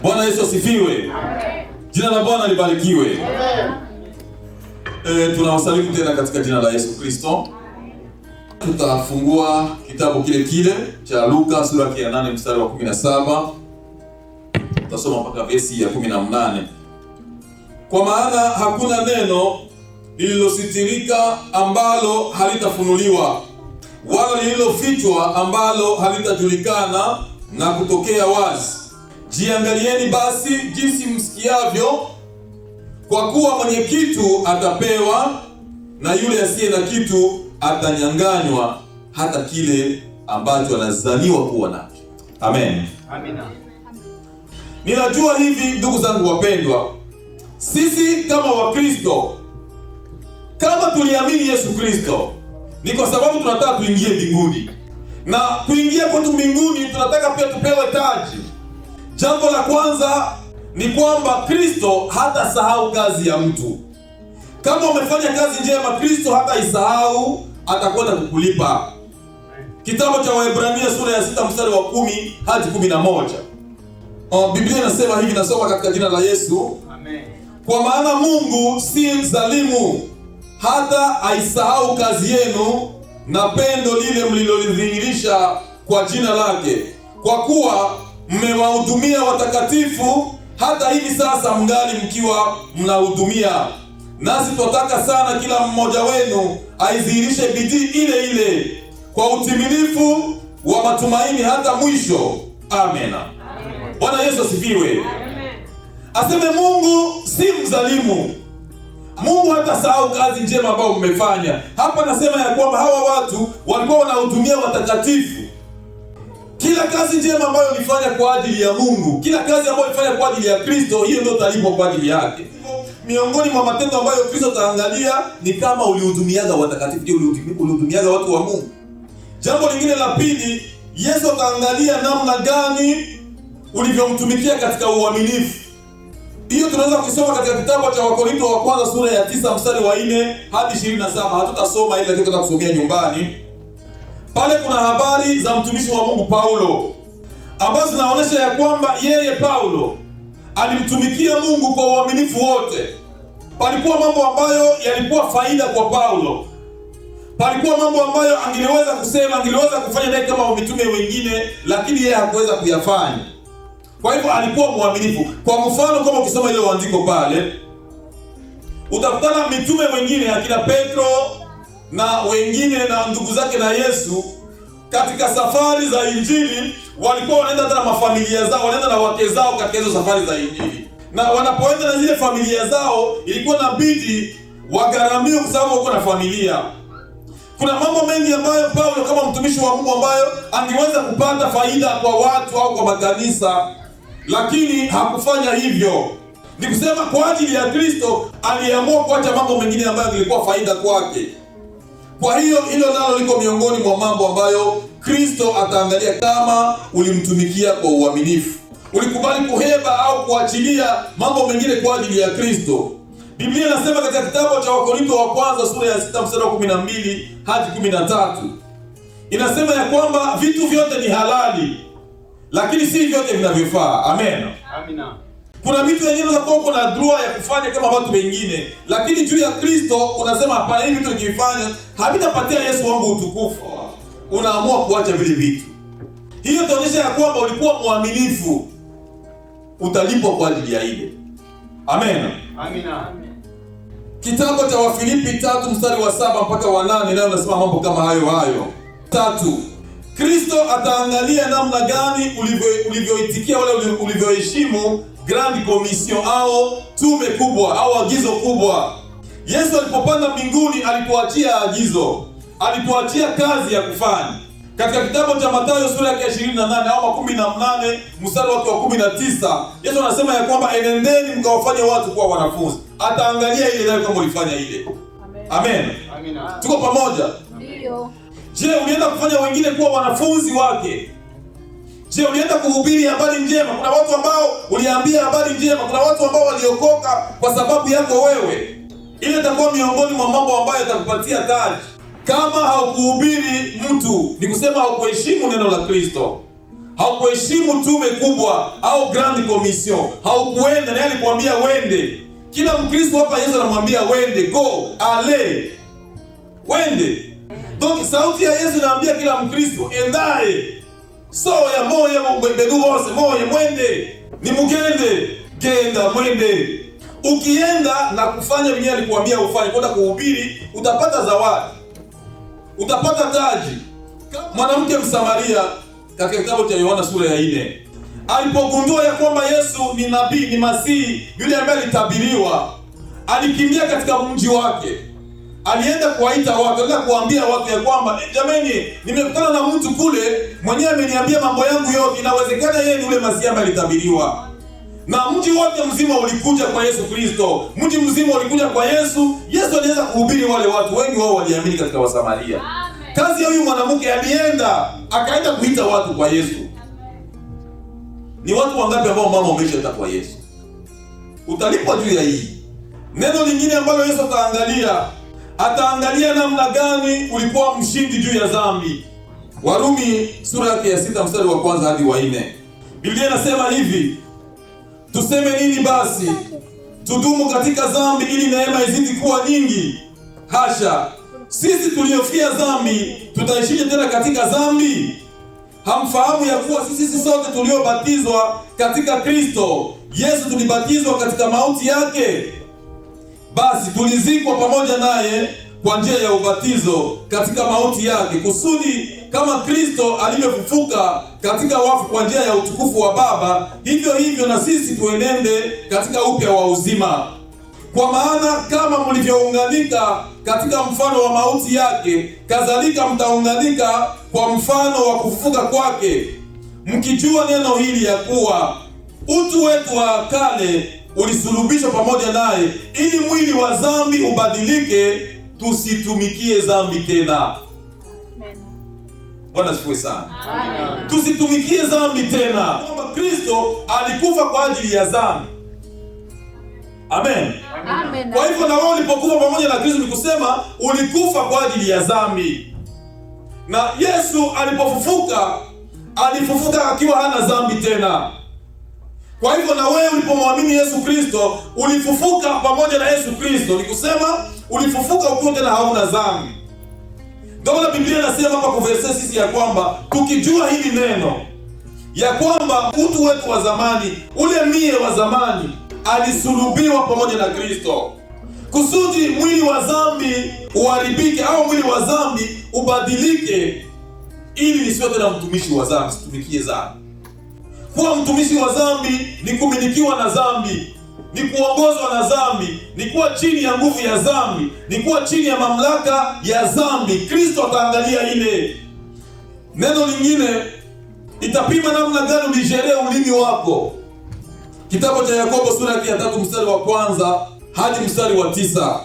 Bwana Yesu asifiwe. Jina la Bwana libarikiwe. Tunawasalimu tena katika jina la Yesu Kristo. Tutafungua kitabu kile kile cha Luka sura ya 8 mstari wa 17. Tutasoma mpaka verse ya 18. Kwa maana hakuna neno lililositirika ambalo halitafunuliwa, wala lililofichwa ambalo halitajulikana na kutokea wazi. Jiangalieni basi jinsi msikiavyo, kwa kuwa mwenye kitu atapewa, na yule asiye na kitu atanyang'anywa hata kile ambacho anazaliwa kuwa nacho. Amen. Amina. Ninajua hivi, ndugu zangu wapendwa, sisi kama Wakristo, kama tuliamini Yesu Kristo, ni kwa sababu tunataka tuingie mbinguni, na kuingia kwetu mbinguni tunataka pia tupewe taji. Jambo la kwanza ni kwamba Kristo hatasahau kazi ya mtu. Kama umefanya kazi njema, Kristo hataisahau, atakwenda kukulipa. Kitabu cha Waebrania sura ya 6 mstari wa 10 hadi 11. Biblia inasema hivi, nasoma katika jina la Yesu. Amen. Kwa maana Mungu si mzalimu hata aisahau kazi yenu na pendo lile mlilolidhihirisha kwa jina lake, kwa kuwa mmewahudumia watakatifu, hata hivi sasa mngali mkiwa mnahudumia. Nasi twataka sana kila mmoja wenu aidhihirishe bidii ile ile kwa utimilifu wa matumaini hata mwisho. Amen. Bwana Yesu asifiwe. Aseme Mungu si mzalimu. Mungu hatasahau kazi njema ambayo mmefanya. Hapa nasema ya kwamba hawa watu walikuwa wanahudumia watakatifu. Kila kazi njema ambayo ulifanya kwa ajili ya Mungu, kila kazi ambayo ulifanya kwa ajili ya Kristo, hiyo ndio utalipwa kwa ajili yake. Miongoni mwa matendo ambayo Kristo ataangalia ni kama ulihudumiaga watakatifu, ulihudumiaga watu wa Mungu. Jambo lingine la pili, Yesu ataangalia namna gani ulivyomtumikia katika uaminifu. Hiyo tunaweza kusoma katika kitabu cha Wakorintho wa kwanza sura ya 9 mstari wa 4 hadi 27. Hatutasoma ile, lakini tutakusomea nyumbani. Pale kuna habari za mtumishi wa Mungu Paulo, ambazo zinaonyesha ya kwamba yeye Paulo alimtumikia Mungu kwa uaminifu wote. Palikuwa mambo ambayo yalikuwa faida kwa Paulo. Palikuwa mambo ambayo angeweza kusema, angeweza kufanya naye kama mitume wengine, lakini yeye hakuweza kuyafanya. Kwa hivyo alikuwa mwaminifu. Kwa mfano, kama ukisoma ile andiko pale, utakutana mitume wengine akina Petro na wengine na ndugu zake na Yesu, katika safari za Injili walikuwa wanaenda hata na mafamilia zao, wanaenda na wake zao katika hizo safari za Injili. Na wanapoenda na zile familia zao, ilikuwa inabidi wagharamie kwa sababu wako na familia. Kuna mambo mengi ambayo Paulo kama mtumishi wa Mungu ambayo angeweza kupata faida kwa watu au kwa makanisa, lakini hakufanya hivyo. Ni kusema kwa ajili ya Kristo aliamua kuacha mambo mengine ambayo yalikuwa faida kwake. Kwa hiyo hilo nalo liko miongoni mwa mambo ambayo Kristo ataangalia kama ulimtumikia kwa uaminifu. Ulikubali kuheba au kuachilia mambo mengine kwa ajili ya Kristo. Biblia inasema katika kitabu cha Wakorintho wa kwanza sura ya 6 mstari wa 12 hadi 13. Inasema ya kwamba vitu vyote ni halali, lakini si vyote vinavyofaa. Amen. Amina. Kuna vitu vingine za kwa kuna droa ya kufanya kama watu wengine, lakini juu ya Kristo unasema hapana, hivi vitu nikifanya havitapatia Yesu wangu utukufu. Unaamua kuacha vile vitu. Hiyo inaonyesha ya kwamba ulikuwa mwaminifu, utalipwa kwa ajili ya ile. Amen. Amina. Kitabu cha Wafilipi 3 mstari wa 7 mpaka wa 8 nayo nasema mambo kama hayo. 3. Kristo ataangalia namna gani ulivyoitikia wale ulivyoheshimu Grand Commission au tume kubwa au agizo kubwa. Yesu alipopanda mbinguni alituachia agizo, alituachia kazi ya kufanya. Katika kitabu cha Mathayo sura ya 28 au 18 mstari wa 19, Yesu anasema ya kwamba enendeni mkawafanye watu kuwa wanafunzi. Ataangalia ile nayo kama ulifanya ile. Amen. Amina. Tuko pamoja? Ndio. Je, ulienda kufanya wengine kuwa wanafunzi wake? Je, ulienda kuhubiri habari njema? Kuna watu ambao uliambia habari njema, kuna watu ambao waliokoka kwa sababu yako wewe. Ile itakuwa miongoni mwa mambo ambayo yatakupatia taji. Kama haukuhubiri mtu, ni kusema haukuheshimu neno la Kristo. haukuheshimu tume kubwa au grand commission, haukuenda, naye alikwambia wende. Kila Mkristo hapa Yesu anamwambia wende, go, ale, wende. Donc sauti ya Yesu inaambia kila Mkristo endaye, soya moya bedu bose moya mwende, ni mugende, genda mwende. Ukienda na kufanya vile alikwambia ufanye, kwenda kuhubiri, utapata zawadi, utapata taji. Mwanamke Msamaria katika kitabu cha Yohana sura ya 4 alipogundua ya kwamba Yesu ni nabii, ni Masihi, yule ambaye alitabiriwa, alikimbia katika mji wake. Alienda kuwaita watu, alienda kuambia watu ya kwamba jamani, nimekutana na mtu kule, mwenyewe ameniambia mambo yangu yote, inawezekana yeye ni yule Masihi ambaye alitabiriwa. Na mji wote mzima ulikuja kwa Yesu Kristo. Mji mzima ulikuja kwa Yesu. Yesu alianza kuhubiri wale watu, wengi wao waliamini katika Wasamaria. Kazi ya huyu mwanamke, alienda akaenda kuita watu kwa Yesu. Ni watu wangapi ambao mama umeshaita kwa Yesu? Utalipwa juu ya hii. Neno lingine ambalo Yesu ataangalia namna gani ulikuwa mshindi juu ya dhambi. Warumi sura ya 6 mstari wa 1 hadi wa 4. Biblia inasema hivi: tuseme nini basi? Tudumu katika dhambi ili neema izidi kuwa nyingi? Hasha! Sisi tuliofia dhambi tutaishije tena katika dhambi? Hamfahamu ya kuwa sisi sote tuliobatizwa katika Kristo Yesu tulibatizwa katika mauti yake? Basi tulizikwa pamoja naye kwa njia ya ubatizo katika mauti yake, kusudi kama Kristo alivyofufuka katika wafu kwa njia ya utukufu wa Baba, hivyo hivyo na sisi tuenende katika upya wa uzima. Kwa maana kama mlivyounganika katika mfano wa mauti yake, kadhalika mtaunganika kwa mfano wa kufufuka kwake, mkijua neno hili ya kuwa utu wetu wa kale ulisulubishwa pamoja naye, ili mwili wa dhambi ubadilike, tusitumikie dhambi tena. Bwana asifiwe sana. Amen. Tusitumikie dhambi tena. Kwamba Kristo alikufa kwa ajili ya dhambi. Amen. Amen. Kwa hivyo na wewe ulipokufa pamoja na Kristo, ni kusema ulikufa kwa ajili ya dhambi. Na Yesu alipofufuka, alifufuka akiwa hana dhambi tena. Kwa hivyo na wewe ulipomwamini Yesu Kristo, ulifufuka pamoja na Yesu Kristo. Ni kusema ulifufuka ukiwa tena hauna dhambi. Ndio Biblia inasema hapa kwa verse sisi ya kwamba tukijua hili neno ya kwamba utu wetu wa zamani, ule mie wa zamani, alisulubiwa pamoja na Kristo, kusudi mwili wa dhambi uharibike au mwili wa dhambi ubadilike, ili nisiwe tena mtumishi wa dhambi, situmikie dhambi. Kuwa mtumishi wa dhambi ni kumilikiwa na dhambi, ni kuongozwa na dhambi, ni kuwa chini ya nguvu ya dhambi, ni kuwa chini ya mamlaka ya dhambi. Kristo ataangalia ile. Neno lingine, itapima namna gani ulijerea ulimi wako. Kitabu cha Yakobo sura ya 3 mstari wa 1 hadi mstari wa 9.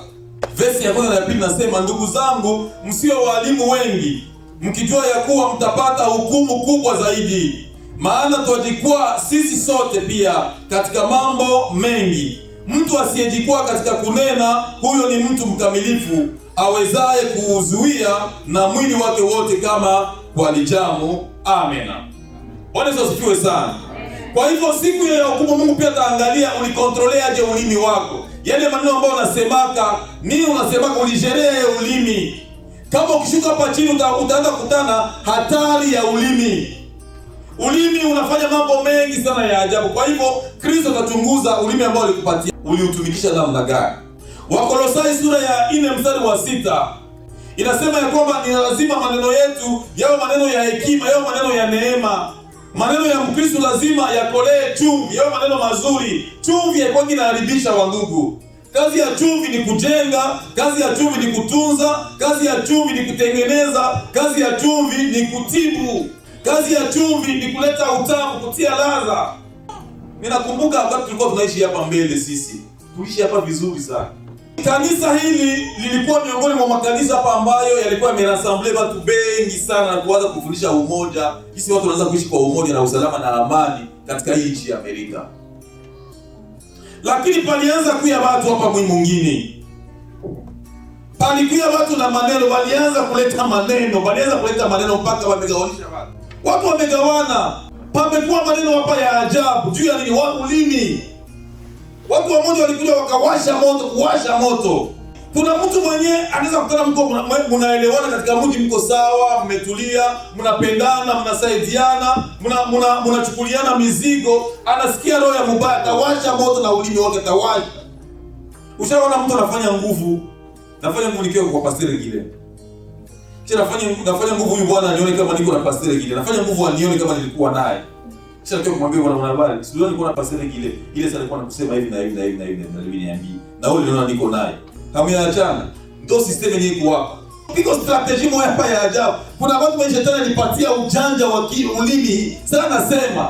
Verse ya 1 na ya 2 nasema: ndugu zangu, msio walimu wengi, mkijua ya kuwa mtapata hukumu kubwa zaidi. Maana twajikwaa sisi sote pia katika mambo mengi. Mtu asiyejikwaa katika kunena, huyo ni mtu mkamilifu, awezaye kuuzuia na mwili wake wote kama kwa lijamu. Amen. Bwana Yesu asifiwe sana. Kwa hivyo siku ya hukumu Mungu pia ataangalia ulikontroleaje ulimi wako. Yale maneno ambayo unasemaka, nini unasemaka, ulijerea ulimi. Kama ukishuka hapa chini utaanza kutana hatari ya ulimi. Ulimi unafanya mambo mengi sana ya ajabu. Kwa hivyo Kristo atachunguza ulimi ambao alikupatia, uliutumikisha namna gani. Wakolosai sura ya 4 mstari wa 6 inasema ya kwamba ni lazima maneno yetu yawe maneno ya hekima, yawe maneno ya neema. Maneno ya Mkristo lazima yakolee chumvi, yawe maneno mazuri. Chumvi haikuwa inaharibisha wandugu. Kazi ya chumvi ni kujenga, kazi ya chumvi ni kutunza, kazi ya chumvi ni kutengeneza, kazi ya chumvi ni kutibu. Kazi ya chumvi ni kuleta utamu, kutia ladha. Ninakumbuka wakati tulikuwa tunaishi hapa mbele, sisi tuishi hapa vizuri sana. Kanisa hili lilikuwa miongoni mwa makanisa hapa ambayo yalikuwa yamerassemble watu wengi sana na kuanza kufundisha umoja. Sisi watu wanaanza kuishi kwa umoja na usalama na amani katika hii nchi ya Amerika. Lakini palianza kuja watu hapa mwingine. Palikuja watu na maneno, walianza kuleta maneno mpaka wamegawanisha watu. Watu wamegawana. Pamekuwa maneno hapa ya ajabu juu ya nini? Ulimi. Watu wamoja walikuja wakawasha moto, kuwasha moto. Kuna mtu mwenyewe anaweza kukutana mko mnaelewana katika mji, mko sawa, mmetulia, mnapendana, mnasaidiana, mnachukuliana mizigo, anasikia roho ya mbaya, atawasha moto na ulimi wake atawasha. Ushaona mtu anafanya nguvu nikiwa kwa pastor Gile. Kisha nafanya nguvu huyu bwana anione kama niko na pastor Gile. Nafanya nguvu anione kama nilikuwa naye. Kisha nataka kumwambia bwana mwanahabari, sio nilikuwa na pastor Gile. Ile sasa alikuwa anakusema hivi na hivi na hivi na hivi na niambie. Na wewe unaona niko naye. Kama yaachana, ndio system yenyewe iko hapa. Piko strategy moja hapa ya ajabu. Kuna watu wa shetani alipatia ujanja wa ulimi. Sasa nasema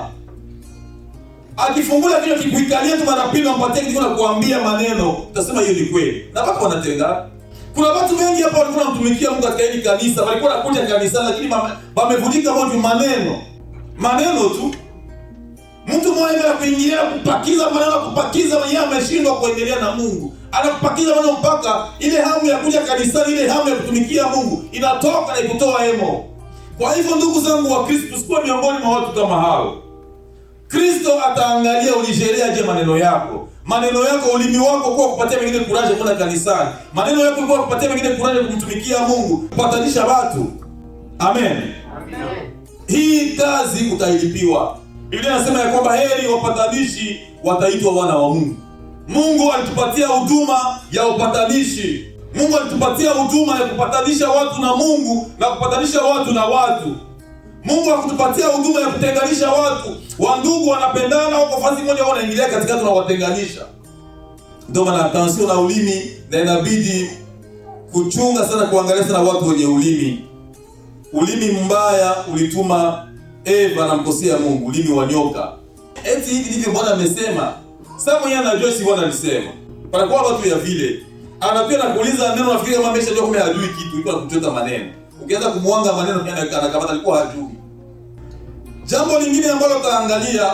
akifungula kile kikuikalia tu mara pili ampatie kitu na kuambia maneno, utasema hiyo ni kweli. Na watu wanatenga. Kuna watu wengi hapa walikuwa wanatumikia Mungu katika hili kanisa, walikuwa wanakuja kanisa lakini wamevunjika moyo maneno tu. Mtu mmoja anakuingilia kupakiza mwenyewe ameshindwa kuendelea na Mungu. Anakupakiza maneno mpaka ile hamu ya kuja kanisani, ile hamu ya kutumikia Mungu inatoka na ikutoa hemo. Kwa hivyo ndugu zangu wa Kristo, tusikuwe miongoni mwa watu kama hao. Kristo ataangalia ulijereaje maneno yako. Maneno yako, ulimi wako kwa kupatia wengine kuraje kwenda kanisani. Maneno yako kwa kupatia wengine kuraje kumtumikia Mungu, kupatanisha watu. Amen. Amen. Hii kazi utailipiwa. Biblia inasema ya kwamba heri wapatanishi wataitwa wana wa Mungu. Mungu alitupatia huduma ya upatanishi. Mungu alitupatia huduma ya kupatanisha watu na Mungu na kupatanisha watu na watu. Mungu hakutupatia huduma ya kutenganisha watu. Wandugu wanapendana wako fasi moja wanaingilia katikati na watenganisha. Ndio maana attention na ulimi, na inabidi kuchunga sana, kuangalia sana watu wenye ulimi. Ulimi mbaya ulituma Eva anamkosea Mungu, ulimi wa nyoka. Eti hivi ndivyo Bwana amesema. Sasa mwenyewe anajua si Bwana alisema. Panakuwa watu ya vile. Anapia na kuuliza neno, nafikiri kama ameshajua kumbe hajui kitu, iko kuchota maneno. Ukianza kumuanga maneno kama alikuwa hajui. Jambo lingine ambalo taangalia,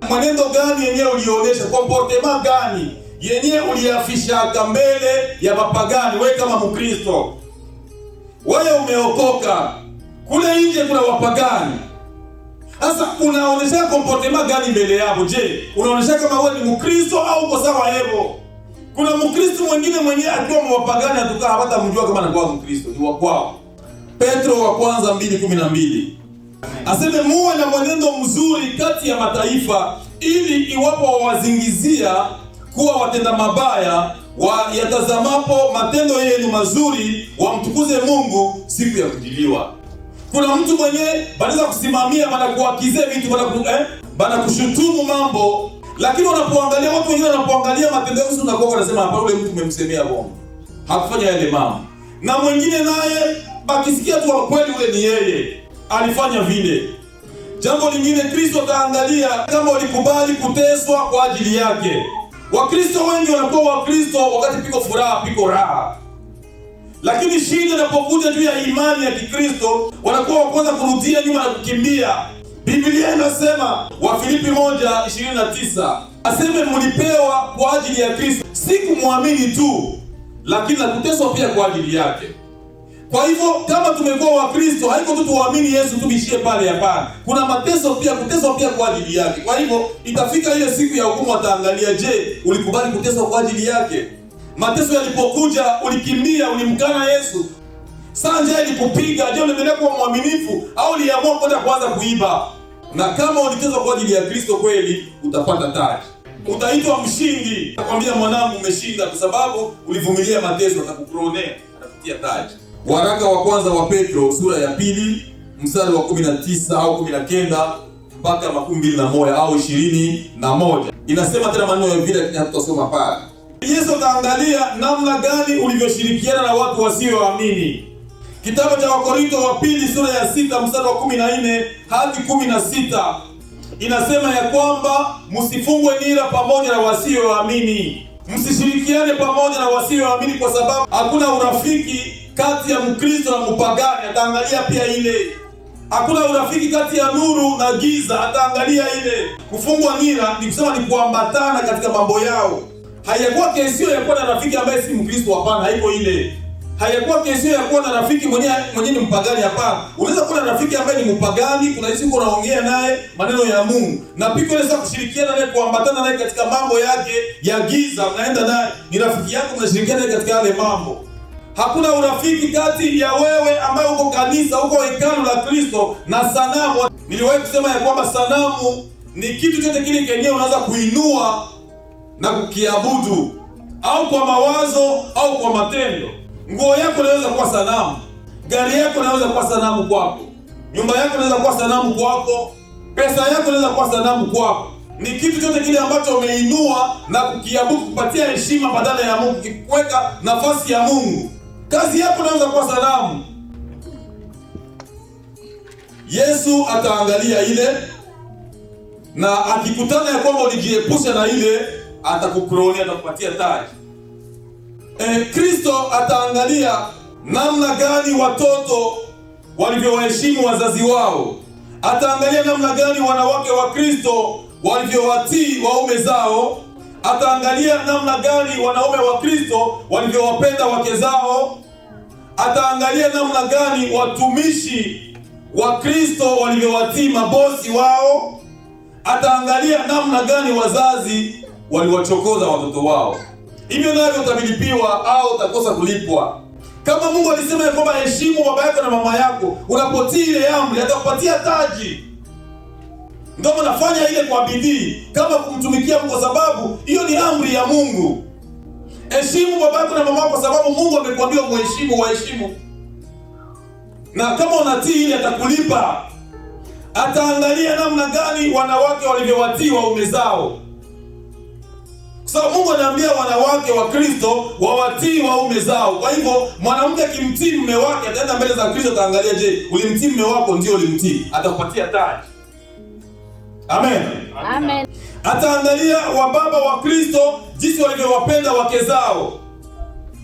mwenendo gani yenyewe ulionyesha, comportement gani yenyewe uliafisha mbele ya mapagani wewe kama Mkristo. Wewe umeokoka. Kule nje kuna wapagani. Sasa unaonesha comportement gani mbele yao? Je, unaonesha kama wewe ni Mkristo au uko sawa hebo? Kuna Mkristo mwingine mwenyewe akiwa mwapagani atukaa hata mjua kama anakuwa Mkristo, ni wa kwao. Petro wa kwanza 2:12. Aseme muwe na mwenendo mzuri kati ya mataifa, ili iwapo wawazingizia kuwa watenda mabaya, yatazamapo matendo yenu mazuri, wamtukuze Mungu siku ya kujiliwa. Kuna mtu mwenye banaweza kusimamia kuakizia vitu bana kushutumu mambo, lakini unapoangalia watu wengine wanapoangalia matendo yao unakuwa unasema hapa yule mtu umemsemea bongo. Hakufanya yale mambo. Na mwingine naye bakisikia tu kweli ule ni yeye alifanya vile. Jambo lingine, Kristo ataangalia kama ulikubali kuteswa kwa ajili yake. Wakristo wengi wanakuwa Wakristo wakati piko furaha, piko raha. Lakini shida inapokuja juu ya imani ya Kikristo, wanakuwa wa kwanza kurudia nyuma na kukimbia. Biblia inasema Wafilipi 1:29, aseme mlipewa kwa ajili ya Kristo, si kumwamini tu, lakini na kuteswa pia kwa ajili yake. Kwa hivyo kama tumekuwa Wakristo, haiko tu tuamini Yesu tubishie pale, hapana. Kuna mateso pia, kuteswa pia kwa ajili yake. Kwa hivyo itafika ile siku ya hukumu, ataangalia, je, ulikubali kuteswa kwa ajili yake? Mateso yalipokuja ulikimbia, ulimkana Yesu. Sanja ilikupiga, je, unaendelea kuwa mwaminifu au uliamua kwenda kuanza kuiba? Na kama uliteswa kwa ajili ya Kristo kweli, utapata taji. Utaitwa mshindi. Nakwambia mwanangu, umeshinda kwa sababu ulivumilia mateso, atakukuronea, atakutia taji. Waraka wa kwanza wa Petro sura ya 2 mstari wa 19 au 19 mpaka 21 au 21. Inasema tena maneno ya vile tutasoma pale. Yesu ataangalia namna gani ulivyoshirikiana na watu wasioamini. Kitabu cha Wakorintho wa pili sura ya 6 mstari wa 14 hadi 16 inasema ya kwamba msifungwe nira pamoja na wasioamini. Msishirikiane pamoja na wasioamini, kwa sababu hakuna urafiki kati ya Mkristo na mpagani. Ataangalia pia ile. Hakuna urafiki kati ya nuru na giza. Ataangalia ile. Kufungwa nira ni kusema ni kuambatana katika mambo yao. Hayakuwa kesio ya kuwa na rafiki ambaye si Mkristo, hapana, haiko ile. Hayakuwa kesi ya kuwa na rafiki mwenye ni mpagani. Hapana, unaweza kuwa na rafiki ambaye ni mpagani, kuna siku unaongea naye maneno ya Mungu, na pia unaweza kushirikiana naye, kuambatana naye katika mambo yake ya giza, unaenda naye, ni rafiki yako, mnashirikiana naye katika yale mambo. Hakuna urafiki kati ya wewe ambaye uko kanisa, uko hekalu la Kristo, na sanamu. Niliwahi kusema ya kwamba sanamu ni kitu chote kile kenyewe unaweza kuinua na kukiabudu, au kwa mawazo au kwa matendo. Nguo yako inaweza kuwa sanamu, gari yako inaweza kuwa sanamu kwako, nyumba yako inaweza kuwa sanamu kwako, pesa yako inaweza kuwa sanamu kwako. Ni kitu chote kile ambacho umeinua na kukiabudu, kupatia heshima badala ya Mungu, kuweka nafasi ya Mungu. Kazi yako inaweza kuwa sanamu. Yesu ataangalia ile, na akikutana ya kwamba ulijiepusha na ile, atakukroni, atakupatia taji. Kristo ataangalia namna gani watoto walivyowaheshimu wazazi wao. Ataangalia namna gani wanawake wa Kristo walivyowatii waume zao. Ataangalia namna gani wanaume wa Kristo walivyowapenda wake zao. Ataangalia namna gani watumishi wa Kristo walivyowatii mabosi wao. Ataangalia namna gani wazazi waliwachokoza watoto wao. Hivyo navyo utabilipiwa au utakosa kulipwa. Kama Mungu alisema ya kwamba heshimu baba yako na mama yako, unapotii ile amri atakupatia taji. Ndio mnafanya ile kwa bidii kama kumtumikia Mungu, kwa sababu hiyo ni amri ya Mungu. Heshimu baba yako na mama yako kwa sababu Mungu amekwambia muheshimu, waheshimu. Na kama unatii ile atakulipa. Ataangalia namna gani wanawake walivyowatii waume zao. Sababu Mungu anaambia wanawake wa Kristo wawatii waume zao. Kwa hivyo mwanamke akimtii mume wake, ataenda mbele za Kristo, ataangalia, je, ulimtii mume wako? Ndio ulimtii, atakupatia taji. Amen. Amen. Ataangalia wababa wa Kristo jinsi walivyowapenda wake zao.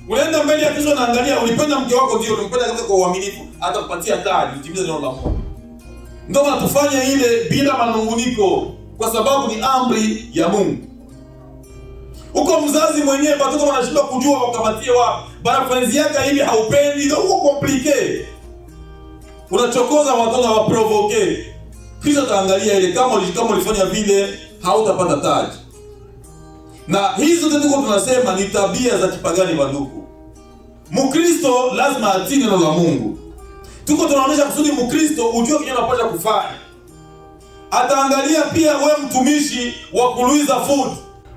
Unaenda mbele ya Kristo, anaangalia ulipenda mke wako, ndio ulimpenda kwa uaminifu, atakupatia taji, utimize neno la Mungu. Ndio wanatufanya ile bila manunguniko, kwa sababu ni amri ya Mungu. Uko mzazi mwenyewe, watoto wanashindwa kujua wakamatie wapi. Barafanzi yake hivi haupendi, ndio uko complicated. Unachokoza watoto wa provoke. Kristo ataangalia ile, kama ulifanya vile hautapata taji. Na hizo zote tunasema ni tabia za kipagani bandugu. Mkristo lazima atii neno la Mungu. Tuko tunaonyesha kusudi Mkristo ujue kile unapaswa kufanya. Ataangalia pia wewe mtumishi wa Kuluiza Food,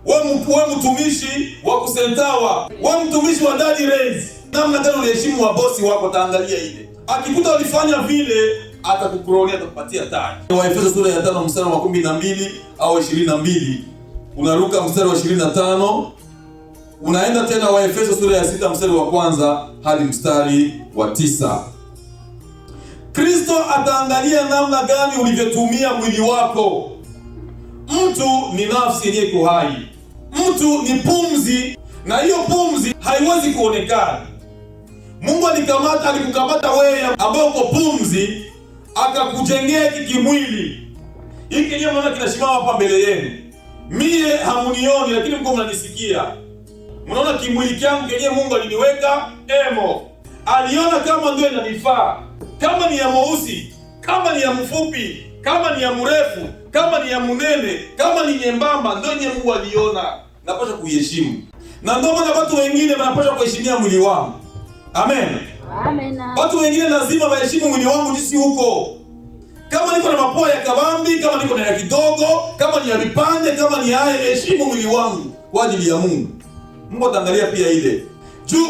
wewe mtumishi wa Kusentawa, wewe mtumishi wa Daddy Raise, namna gani unaheshimu wa bosi wako, ataangalia ile. Akikuta ulifanya vile, atakukuronia, atakupatia taji. Waefeso sura ya 5 mstari wa 12 au 22. Unaruka mstari wa 25. Unaenda tena Waefeso sura ya 6 mstari wa 1 hadi mstari wa 9. Kristo ataangalia namna gani ulivyotumia mwili wako. Mtu ni nafsi yenye iko hai. Mtu ni pumzi, na hiyo pumzi haiwezi kuonekana. Mungu alikukamata wewe ambao uko pumzi, akakujengea kimwili. Hiki kenyewe mnaona kinasimama hapa mbele yenu. Mie hamunioni, lakini mko mnanisikia. Mnaona kimwili changu kenyewe Mungu aliniweka emo. Aliona kama ndio inanifaa. Kama ni ya mweusi, kama ni ya mfupi, kama ni ya mrefu, kama ni ya munene, kama ni nyembamba, ndio nye Mungu aliona. Napaswa kuiheshimu. Na ndio maana watu wengine wanapaswa kuheshimia mwili wangu. Amen. Amen. Watu wengine lazima waheshimu mwili wangu jinsi huko. Kama niko na mapua ya kabambi, kama niko na ya kidogo, kama ni ya vipande, kama ni haya, heshimu mwili wangu kwa ajili ya Mungu. Mungu ataangalia pia ile.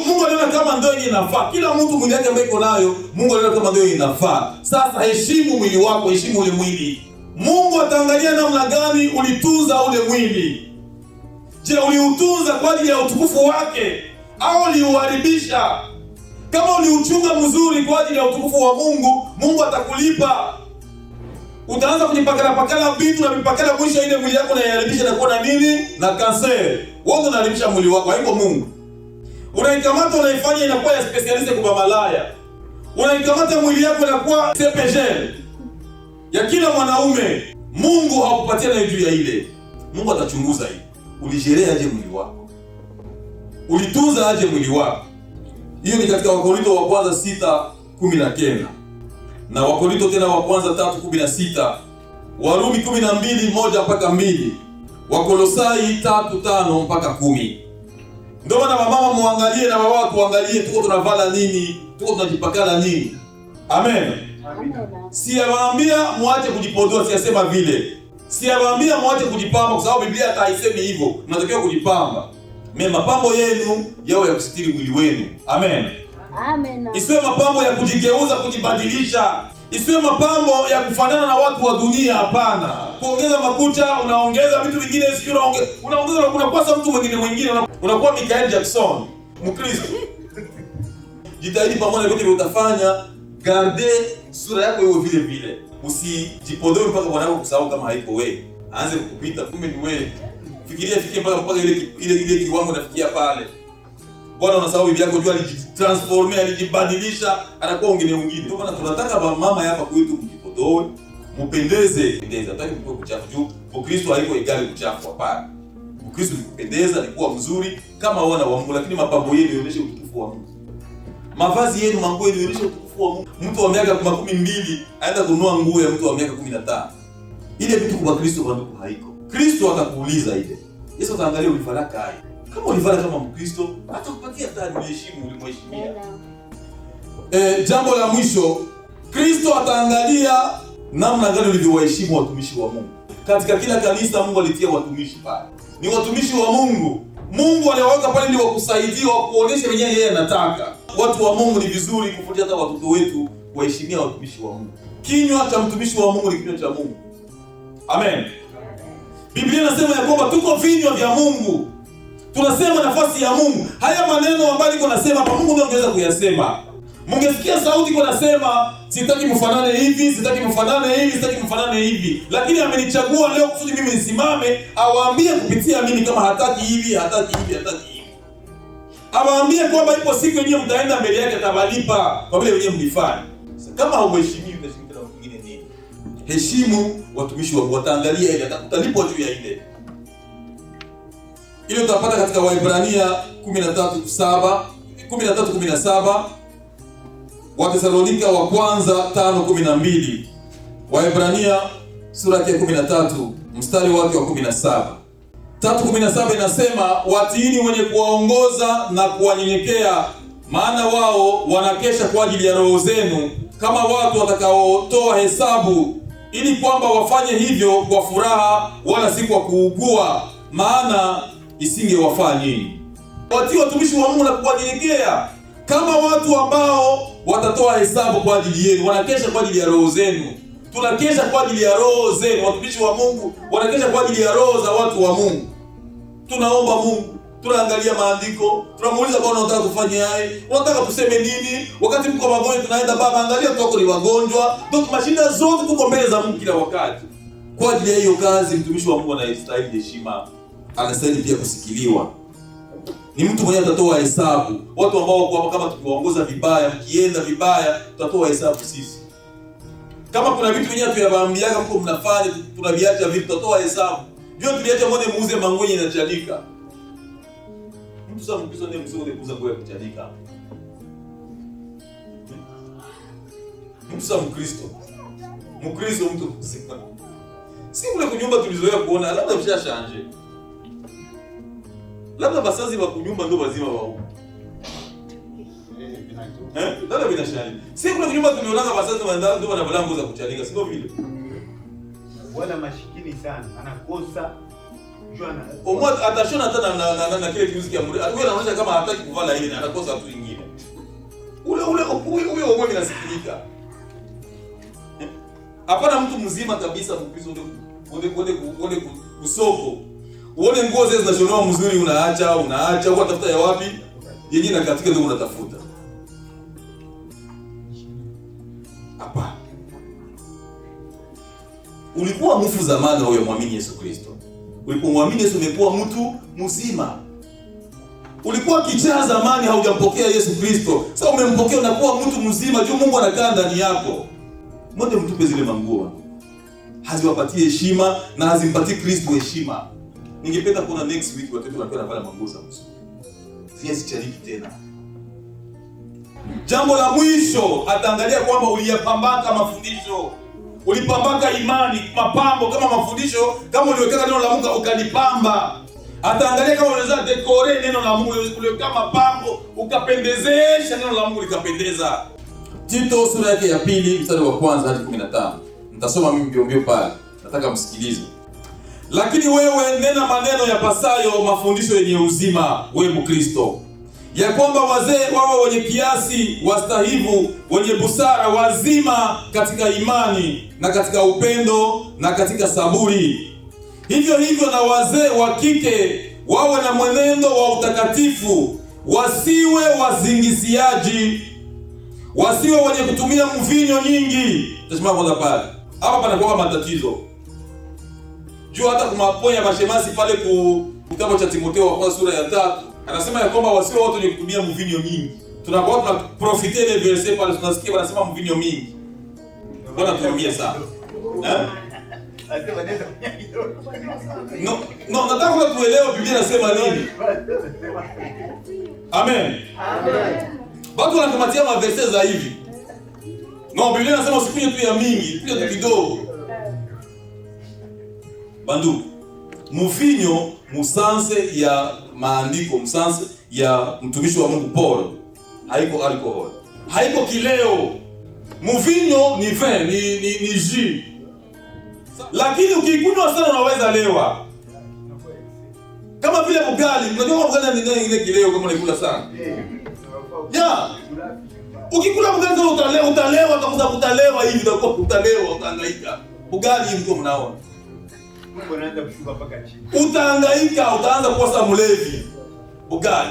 Mungu anaona kama ndio inafaa. Kila mtu mwili wake ambaye iko nayo, Mungu anaona kama ndio inafaa. Sasa heshimu mwili wako, heshimu ule mwili. Mungu ataangalia namna gani ulitunza ule mwili. Je, uliutunza kwa ajili ya utukufu wake au uliuharibisha? Kama uliuchunga mzuri kwa ajili ya utukufu wa Mungu, Mungu atakulipa. Utaanza kujipakala vitu na vipakala, mwisho ile mwili yako unaharibisha na kuwa na nini? Na kanser. Wewe unaharibisha mwili wako, haiko Mungu. Unaikamata unaifanya inakuwa ya specialist kwa malaya. Unaikamata mwili yako inakuwa CPG ya kila mwanaume. Mungu hakupatia na juu ya ile. Mungu atachunguza hii. Ulijelea aje mwili wako? Ulitunza aje mwili wako? Hiyo ni katika Wakorinto wa kwanza 6:19 na Wakorinto tena wa kwanza 3:16, Warumi 12:1-2, Wakolosai 3:5 mpaka 10. Ndio maana mama muangalie na baba tuangalie, tuko tunavala nini, tuko tunajipakana nini. Amen. Siyawaambia muache kujipodoa, siyasema vile. Siyawaambia muache kujipamba, kwa sababu Biblia hata haisemi hivyo. Mnatakiwa kujipamba. Mapambo yenu yawe ya kusitiri mwili wenu. Amen. Amen. Isiwe mapambo ya kujigeuza, kujibadilisha. Isiwe mapambo ya kufanana na watu wa dunia, hapana. Kuongeza makucha, unaongeza vitu vingine, sio unaongeza, unakuwa mtu mwingine, unakuwa Michael Jackson, Mkristo. Jitahidi pamoja na vitu utafanya, garde sura yako iwe vile vile. Usijipodoe mpaka mwanako kusahau kama haiko wewe. Aanze kukupita kumbe ni wewe. Fikiria mpaka ile kiwango nafikia pale. Bwana unasahau bibi yako jua alijitransforme, alijibadilisha, anakuwa mwingine. Ndio maana tunataka mama hapa kwetu mjipodoe, mpendeze. Hataki mko kuchafu juu. Ukristo haiko igali kuchafu hapana. Ukristo ni kupendeza, ni kuwa mzuri kama wana wa Mungu, lakini mapambo yenu yaonyeshe utukufu wa Mungu. Mavazi yenu, manguo yenu yaonyeshe utukufu wa Mungu. Mtu wa miaka 12 aenda kununua nguo ya mtu wa miaka 15. Ile vitu kwa Kristo bado haiko. Kristo atakuuliza ile. Yesu ataangalia ulivala kai. Kama ulivala kama Mkristo, atakupatia tani heshima ulimheshimia. Jambo la mwisho, Kristo ataangalia namna gani ulivyowaheshimu watumishi wa Mungu. Katika kila kanisa Mungu alitia watumishi pale. Ni watumishi wa Mungu. Mungu aliwaweka pale ili wakusaidia, wakuoneshe wenyewe yeye anataka. Watu wa Mungu ni vizuri kufuatia hata watoto wetu waheshimia watumishi wa Mungu. Kinywa cha mtumishi wa Mungu ni kinywa cha Mungu. Amen. Biblia inasema ya kwamba tuko vinywa vya Mungu. Tunasema nafasi ya Mungu. Haya maneno ambayo niko nasema hapa Mungu ndio angeweza kuyasema. Mungesikia sauti iko nasema sitaki mfanane hivi, sitaki mfanane hivi, sitaki mfanane hivi. Lakini amenichagua leo kusudi mimi nisimame, awaambie kupitia mimi kama hataki hivi, hataki hivi, hataki hivi. Awaambie kwamba ipo siku yenyewe mtaenda mbele yake atawalipa kwa vile wenyewe mlifanya. Kama hauheshimiwi utashiriki na mtu mwingine nini? Heshimu watumishi wako, wataangalia ile utalipwa juu ya ile. Ile utapata katika Waebrania 13:17, Wathesalonika wa kwanza 5:12, Waebrania sura ya 13 mstari wake wa 17. 3:17 inasema watiini wenye kuwaongoza na kuwanyenyekea, maana wao wanakesha kwa ajili ya roho zenu kama watu watakaotoa hesabu, ili kwamba wafanye hivyo kwa furaha wala si kwa kuugua, maana isingewafaa nyinyi. Watii watumishi wa Mungu na kuwanyenyekea kama watu ambao watatoa hesabu kwa ajili yenu, wanakesha kwa ajili ya roho zenu. Tunakesha kwa ajili ya roho zenu. Watumishi wa Mungu wanakesha kwa ajili ya roho za watu wa Mungu. Tunaomba Mungu, tunaangalia maandiko, tunamuuliza Bwana unataka tufanye yapi? Unataka tuseme nini? Wakati mko wagonjwa tunaenda Baba, angalia tuko ni wagonjwa. Ndio mashida zote tuko mbele za Mungu kila wakati. Kwa ajili ya hiyo kazi mtumishi wa Mungu anastahili heshima, anastahili pia kusikiliwa. Ni mtu mwenye atatoa hesabu. Watu ambao kwa kama tukiwaongoza vibaya, mkienda vibaya, tutatoa hesabu sisi. Kama kuna vitu wenyewe tuyawaambiaga mko mnafanya, tunaviacha vitu, tutatoa hesabu. Ndio tuliacha mwone muuze mangonye inachanika. Mtu sasa Mkristo ndiye mzuri kuuza nguo ya kuchanika. Mtu sasa Mkristo mtu si kule kunyumba tulizoea kuona, labda mshashanje. Labda basazi wa kunyumba ndio wazima wao. Labda binashani. Si kule kunyumba tuliona basazi wa ndio wana balango za kuchanika, sio vile. Wala mashikini sana, anakosa Joana. Omwa atashona hata na kile kimuziki ya Mungu. Wewe anaonyesha kama hataki kuvala ile na anakosa watu wengine. Ule omwe inasikilika. Hapana mtu mzima kabisa Mkristo ndio kusoko. Uone nguo zile zinashonewa mzuri unaacha huko tafuta ya wapi? Yengine na katika ndio unatafuta. Hapa. Ulikuwa mfu zamani wewe muamini Yesu Kristo. Ulipomwamini Yesu umekuwa mtu mzima. Ulikuwa kichaa zamani haujampokea Yesu Kristo. Sasa umempokea unakuwa mtu mzima, juu Mungu anakaa ndani yako. Mwende mtupe zile manguo. Haziwapatie heshima na hazimpatii Kristo heshima. Ningependa kuona next week watoto wanapewa pale manguo za mzuri. Siwezi chariki tena. Jambo la mwisho, ataangalia kwamba uliyapambaka mafundisho, ulipambaka imani, mapambo kama mafundisho, kama uliweka neno la Mungu ukalipamba. Ataangalia kama unaweza dekore neno la Mungu, uliweka mapambo, ukapendezesha neno la Mungu likapendeza. Tito sura yake ya 2 mstari wa 1 hadi 15. Nitasoma mimi mbio pale. Nataka msikilize. Lakini wewe nena maneno yapasayo mafundisho yenye uzima, wewe Mkristo, ya kwamba wazee wawe wenye kiasi, wastahivu, wenye busara, wazima katika imani na katika upendo na katika saburi. Hivyo hivyo na wazee wa kike wawe na mwenendo wa utakatifu, wasiwe wazingiziaji, wasiwe wenye kutumia mvinyo nyingi. Tazama kwanza pale. Hapa panakuwa matatizo. Juu hata kumaponya mashemasi pale kitabu cha Timotheo wa kwanza sura ya 3. Anasema ya kwamba wasiwe watu wenye kutumia mvinyo nyingi. Tunakuwa tunaprofite ile verse pale tunasikia wanasema mvinyo mingi. Bwana tuambie sana. No, nataka tuelewe Biblia inasema nini. Amen. Watu wanakamatia maverse za hivi. No, Biblia inasema usikunywe tu ya mingi, kunywa tu kidogo. Bandu, mvinyo musanse ya maandiko, musanse ya mtumishi wa Mungu Paulo, haiko alcohol, haiko kileo. Mvinyo ni vin, ni jus. Lakini ukikunywa sana unaweza lewa. Kama vile ugali, unajua ugali ni ile kileo kama unakula sana. Ukikula ugali sana utalewa, kama utalewa hivi utakuwa utalewa, utahangaika. Ugali mko mnaona. Mungu anaanza kushuka mpaka chini. Utahangaika, utaanza kuwa sa mlevi. Ugali.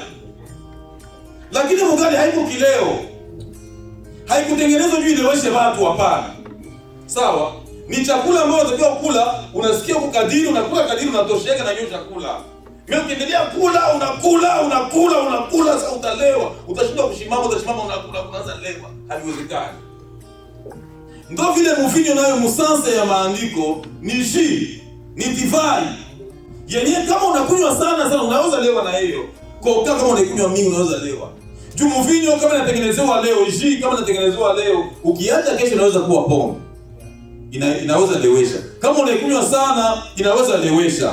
Lakini ugali haiko kileo. Haikutengenezwa juu ileweshe watu hapana. Sawa? Ni chakula ambacho unatakiwa kula, unasikia ukadiri, unakula kadiri unatosheka na hiyo chakula. Mimi ukiendelea kula, unakula, sasa utalewa. Utashindwa kushimama, unakula, unaanza lewa. Haiwezekani. Ndio vile mvinyo nayo musanse ya maandiko ni jus, ni divai. Yenyewe kama unakunywa sana unaweza lewa na hiyo. Koka kama unakunywa mingi unaweza lewa. Juu mvinyo kama inatengenezewa leo, jus kama inatengenezewa leo, ukiacha kesho inaweza kuwa pombe. Inaweza lewesha. Kama unakunywa sana inaweza lewesha.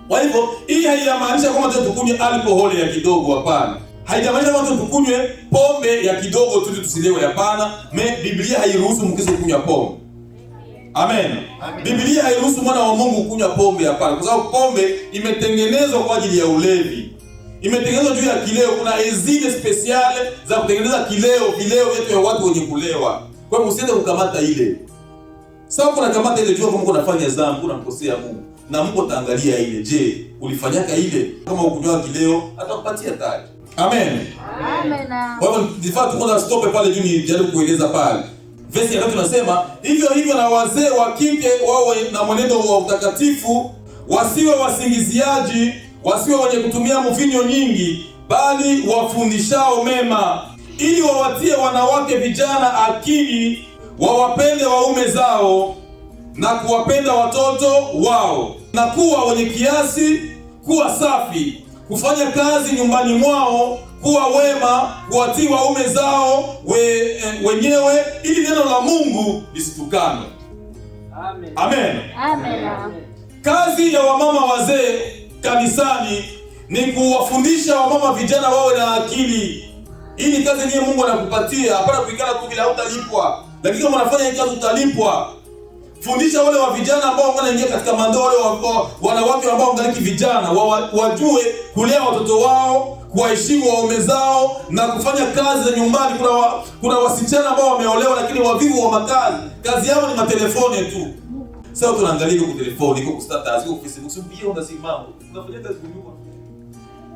Kwa hivyo hii haijamaanisha kwamba tukunywe alcohol ya kidogo, hapana. Haijamaanisha kwamba tukunywe pombe ya kidogo tu tusilewe, hapana. Biblia hairuhusu Mkristo kunywa pombe. Amen. Biblia hairuhusu mwana wa Mungu kunywa pombe, hapana. Kwa sababu pombe imetengenezwa kwa ajili ya ulevi. Imetengenezwa juu ya kileo. Kuna ezine speciale za kutengeneza vileo vyetu vya watu wenye kulewa. Kwa hiyo msiende kukamata ile. Sawa, kuna kamata ile jua kama uko unafanya dhambi, unamkosea Mungu. Na Mungu ataangalia ile. Je, ulifanyaka ile? Kama ukunywa kileo, atakupatia taji. Amen. Amen. Kwa hivyo ndifaa tukonda stop pale juu ni jaribu kueleza pale. Verse ya 3 tunasema, hivyo na wazee wa kike wawe na mwenendo wa utakatifu, wasiwe wasingiziaji, wasiwe wenye kutumia mvinyo nyingi, bali wafundishao mema, ili wawatie wanawake vijana akili, wawapende waume zao na kuwapenda watoto wao, na kuwa wenye kiasi, kuwa safi, kufanya kazi nyumbani mwao, kuwa wema, kuwatii waume zao wenyewe, ili neno la Mungu lisitukane. Amen. Amen. Amen. Kazi ya wamama wazee kanisani ni kuwafundisha wamama vijana wawe na akili. Hii ni kazi yenyewe Mungu anakupatia, hapana kuikana tu bila hautalipwa. Lakini kama unafanya hii kazi utalipwa. Fundisha wale wa vijana ambao wanaingia katika mandoa, wale wanawake ambao wangaliki vijana, wajue kulea watoto wao, kuwaheshimu waume zao na kufanya kazi za nyumbani. Kuna wasichana ambao wameolewa lakini wavivu wa makazi. Kazi yao ni matelefoni tu. Sasa tunaangalia kwa telefoni, kwa status, kwa Facebook, sio pia unasimama. Unafanya kazi nyumbani.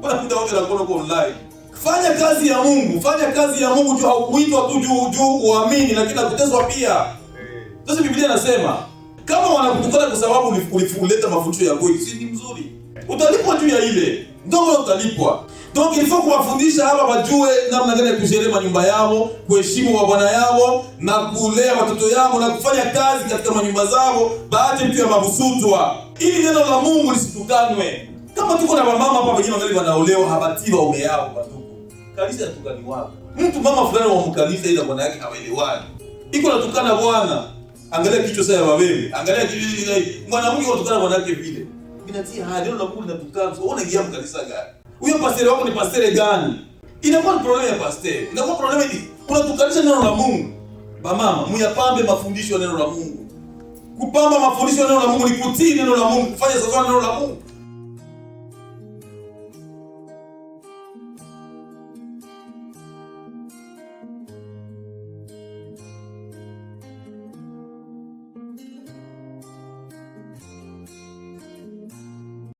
Bwana muda wote unakuwa kwa online. Fanya kazi ya Mungu, fanya kazi ya Mungu juu haukuitwa tu juu uamini, lakini nakutezwa pia. Sasa Biblia inasema kama wanakutukana kwa sababu ulifuleta mafundisho ya kweli, si ni mzuri. Utalipwa juu ya ile. Ndio utalipwa. Donc il faut kuwafundisha hapa wajue namna gani ya kujenga nyumba yao, kuheshimu wa bwana yao na kulea watoto yao na kufanya kazi katika manyumba zao, baada tu ya mabusutwa. Ili neno la Mungu lisitukanwe. Kama tuko na mama hapa wengine wangali wanaolewa habatii waume yao watuku. Kanisa tukani wapi? Mtu mama fulani wa mkanisa ila bwana yake hawaelewani. Iko natukana Bwana. Angalia kichwa sasa ya babeli. Angalia kichwa mwanamke anatukana bwana yake vile. Inatia hadi neno la Mungu linatukana. Unaona ingia mkanisa gani? Huyo pastor wako ni pastor gani? Inakuwa ni problem ya pastor. Inakuwa problem ni unatukanisha neno la Mungu. Mama, muyapambe mafundisho ya neno la Mungu. Kupamba mafundisho ya neno la Mungu ni kutii neno la Mungu, kufanya sawa na neno la Mungu.